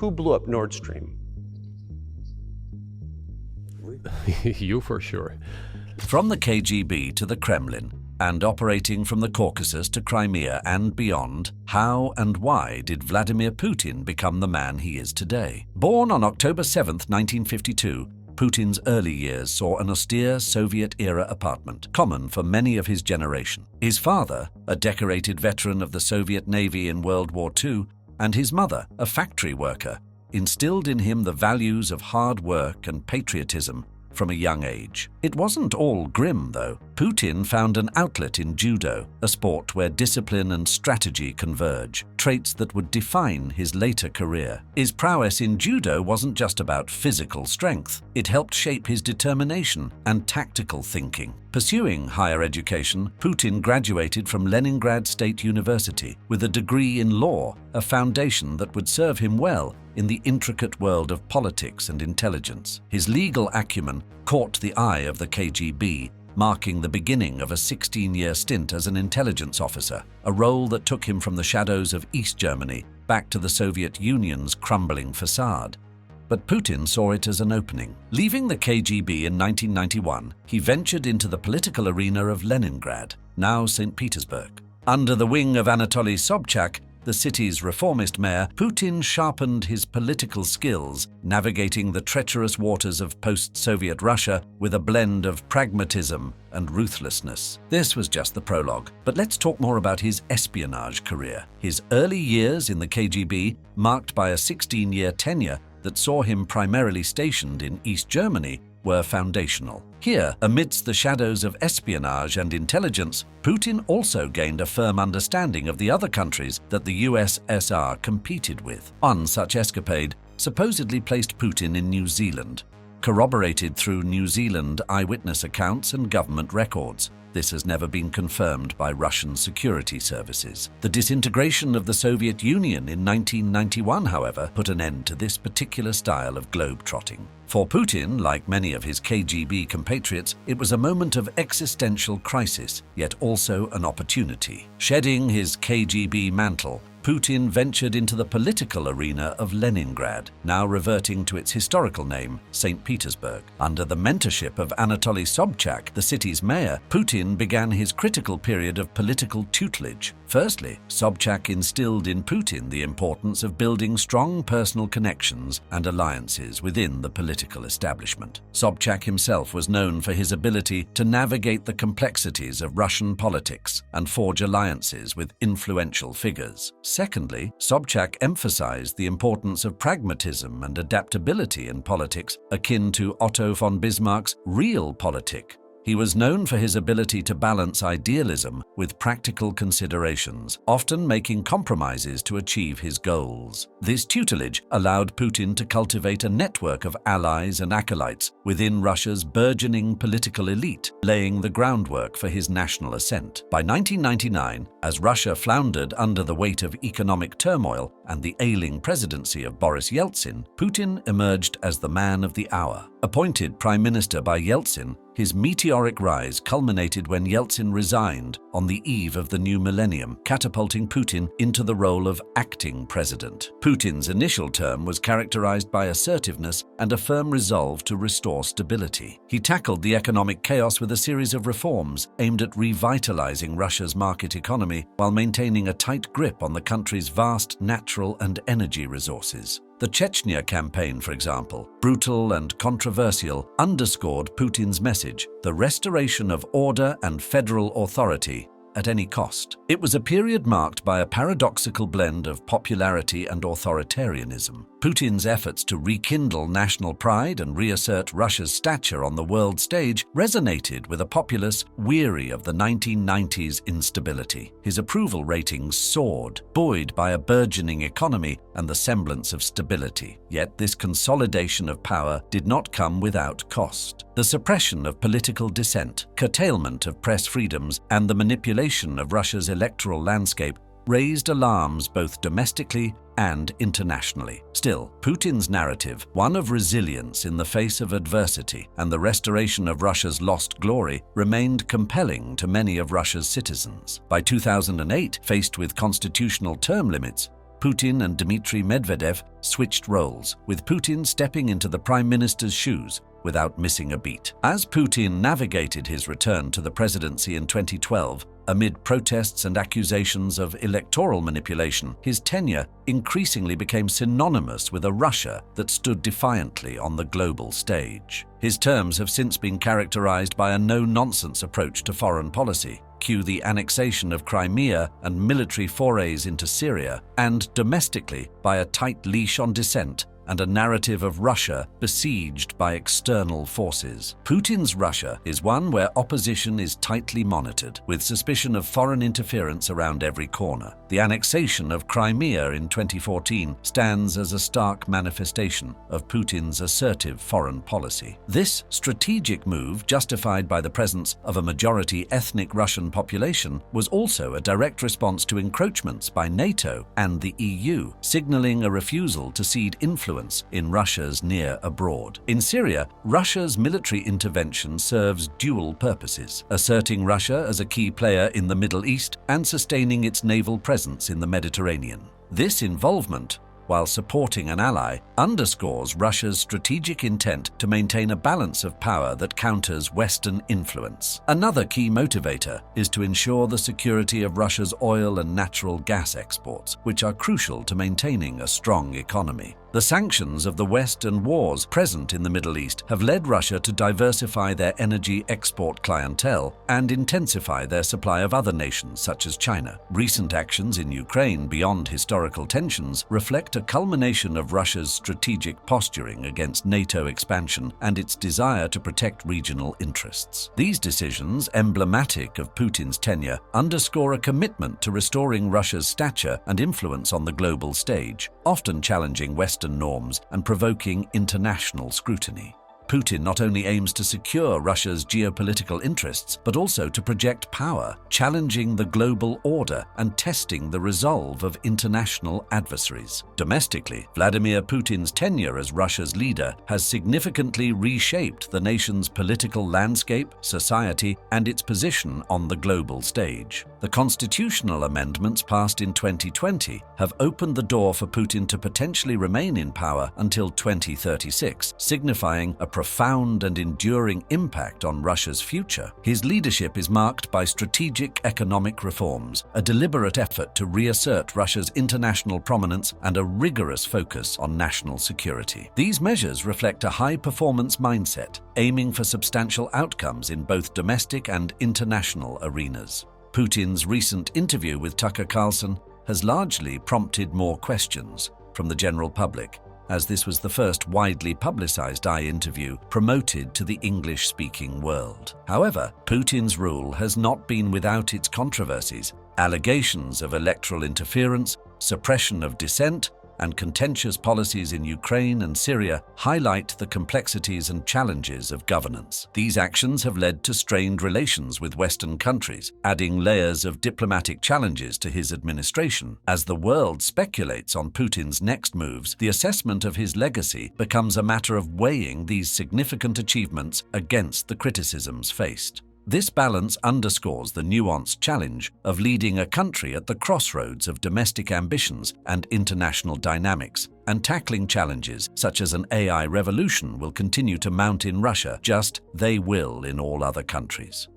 Who blew up Nord Stream? You for sure. From the KGB to the Kremlin, and operating from the Caucasus to Crimea and beyond, how and why did Vladimir Putin become the man he is today? Born on October 7, 1952, Putin's early years saw an austere Soviet-era apartment, common for many of his generation. His father, a decorated veteran of the Soviet Navy in World War II, and his mother, a factory worker, instilled in him the values of hard work and patriotism from a young age. It wasn't all grim, though. Putin found an outlet in judo, a sport where discipline and strategy converge, traits that would define his later career. His prowess in judo wasn't just about physical strength. It helped shape his determination and tactical thinking. Pursuing higher education, Putin graduated from Leningrad State University with a degree in law, a foundation that would serve him well in the intricate world of politics and intelligence. His legal acumen caught the eye of the KGB, marking the beginning of a 16-year stint as an intelligence officer, a role that took him from the shadows of East Germany back to the Soviet Union's crumbling facade. But Putin saw it as an opening. Leaving the KGB in 1991, he ventured into the political arena of Leningrad, now St. Petersburg. Under the wing of Anatoly Sobchak, the city's reformist mayor, Putin sharpened his political skills, navigating the treacherous waters of post-Soviet Russia with a blend of pragmatism and ruthlessness. This was just the prologue, but let's talk more about his espionage career. His early years in the KGB, marked by a 16-year tenure that saw him primarily stationed in East Germany, were foundational. Here, amidst the shadows of espionage and intelligence, Putin also gained a firm understanding of the other countries that the USSR competed with. One such escapade supposedly placed Putin in New Zealand, corroborated through New Zealand eyewitness accounts and government records. This has never been confirmed by Russian security services. The disintegration of the Soviet Union in 1991, however, put an end to this particular style of globe-trotting. For Putin, like many of his KGB compatriots, it was a moment of existential crisis, yet also an opportunity. Shedding his KGB mantle, Putin ventured into the political arena of Leningrad, now reverting to its historical name, St. Petersburg. Under the mentorship of Anatoly Sobchak, the city's mayor, Putin began his critical period of political tutelage. Firstly, Sobchak instilled in Putin the importance of building strong personal connections and alliances within the political establishment. Sobchak himself was known for his ability to navigate the complexities of Russian politics and forge alliances with influential figures. Secondly, Sobchak emphasized the importance of pragmatism and adaptability in politics, akin to Otto von Bismarck's realpolitik. He was known for his ability to balance idealism with practical considerations, often making compromises to achieve his goals. This tutelage allowed Putin to cultivate a network of allies and acolytes within Russia's burgeoning political elite, laying the groundwork for his national ascent. By 1999, as Russia floundered under the weight of economic turmoil and the ailing presidency of Boris Yeltsin, Putin emerged as the man of the hour. Appointed prime minister by Yeltsin, his meteoric rise culminated when Yeltsin resigned on the eve of the new millennium, catapulting Putin into the role of acting president. Putin's initial term was characterized by assertiveness and a firm resolve to restore stability. He tackled the economic chaos with a series of reforms aimed at revitalizing Russia's market economy while maintaining a tight grip on the country's vast natural and energy resources. The Chechnya campaign, for example, brutal and controversial, underscored Putin's message: the restoration of order and federal authority at any cost. It was a period marked by a paradoxical blend of popularity and authoritarianism. Putin's efforts to rekindle national pride and reassert Russia's stature on the world stage resonated with a populace weary of the 1990s instability. His approval ratings soared, buoyed by a burgeoning economy and the semblance of stability. Yet this consolidation of power did not come without cost. The suppression of political dissent, curtailment of press freedoms, and the manipulation of Russia's electoral landscape raised alarms both domestically and internationally. Still, Putin's narrative, one of resilience in the face of adversity and the restoration of Russia's lost glory, remained compelling to many of Russia's citizens. By 2008, faced with constitutional term limits, Putin and Dmitry Medvedev switched roles, with Putin stepping into the prime minister's shoes without missing a beat. As Putin navigated his return to the presidency in 2012, amid protests and accusations of electoral manipulation, his tenure increasingly became synonymous with a Russia that stood defiantly on the global stage. His terms have since been characterized by a no-nonsense approach to foreign policy. Cue the annexation of Crimea and military forays into Syria, and domestically by a tight leash on dissent and a narrative of Russia besieged by external forces. Putin's Russia is one where opposition is tightly monitored, with suspicion of foreign interference around every corner. The annexation of Crimea in 2014 stands as a stark manifestation of Putin's assertive foreign policy. This strategic move, justified by the presence of a majority ethnic Russian population, was also a direct response to encroachments by NATO and the EU, signaling a refusal to cede influence in Russia's near abroad. In Syria, Russia's military intervention serves dual purposes, asserting Russia as a key player in the Middle East and sustaining its naval presence in the Mediterranean. This involvement, while supporting an ally, underscores Russia's strategic intent to maintain a balance of power that counters Western influence. Another key motivator is to ensure the security of Russia's oil and natural gas exports, which are crucial to maintaining a strong economy. The sanctions of the West and wars present in the Middle East have led Russia to diversify their energy export clientele and intensify their supply of other nations such as China. Recent actions in Ukraine beyond historical tensions reflect a culmination of Russia's strategic posturing against NATO expansion and its desire to protect regional interests. These decisions, emblematic of Putin's tenure, underscore a commitment to restoring Russia's stature and influence on the global stage, often challenging Western norms and provoking international scrutiny. Putin not only aims to secure Russia's geopolitical interests, but also to project power, challenging the global order and testing the resolve of international adversaries. Domestically, Vladimir Putin's tenure as Russia's leader has significantly reshaped the nation's political landscape, society, and its position on the global stage. The constitutional amendments passed in 2020 have opened the door for Putin to potentially remain in power until 2036, signifying a profound and enduring impact on Russia's future. His leadership is marked by strategic economic reforms, a deliberate effort to reassert Russia's international prominence, and a rigorous focus on national security. These measures reflect a high-performance mindset, aiming for substantial outcomes in both domestic and international arenas. Putin's recent interview with Tucker Carlson has largely prompted more questions from the general public, as this was the first widely publicized interview promoted to the English-speaking world. However, Putin's rule has not been without its controversies. Allegations of electoral interference, suppression of dissent, and contentious policies in Ukraine and Syria highlight the complexities and challenges of governance. These actions have led to strained relations with Western countries, adding layers of diplomatic challenges to his administration. As the world speculates on Putin's next moves, the assessment of his legacy becomes a matter of weighing these significant achievements against the criticisms faced. This balance underscores the nuanced challenge of leading a country at the crossroads of domestic ambitions and international dynamics, and tackling challenges such as an AI revolution will continue to mount in Russia, just they will in all other countries.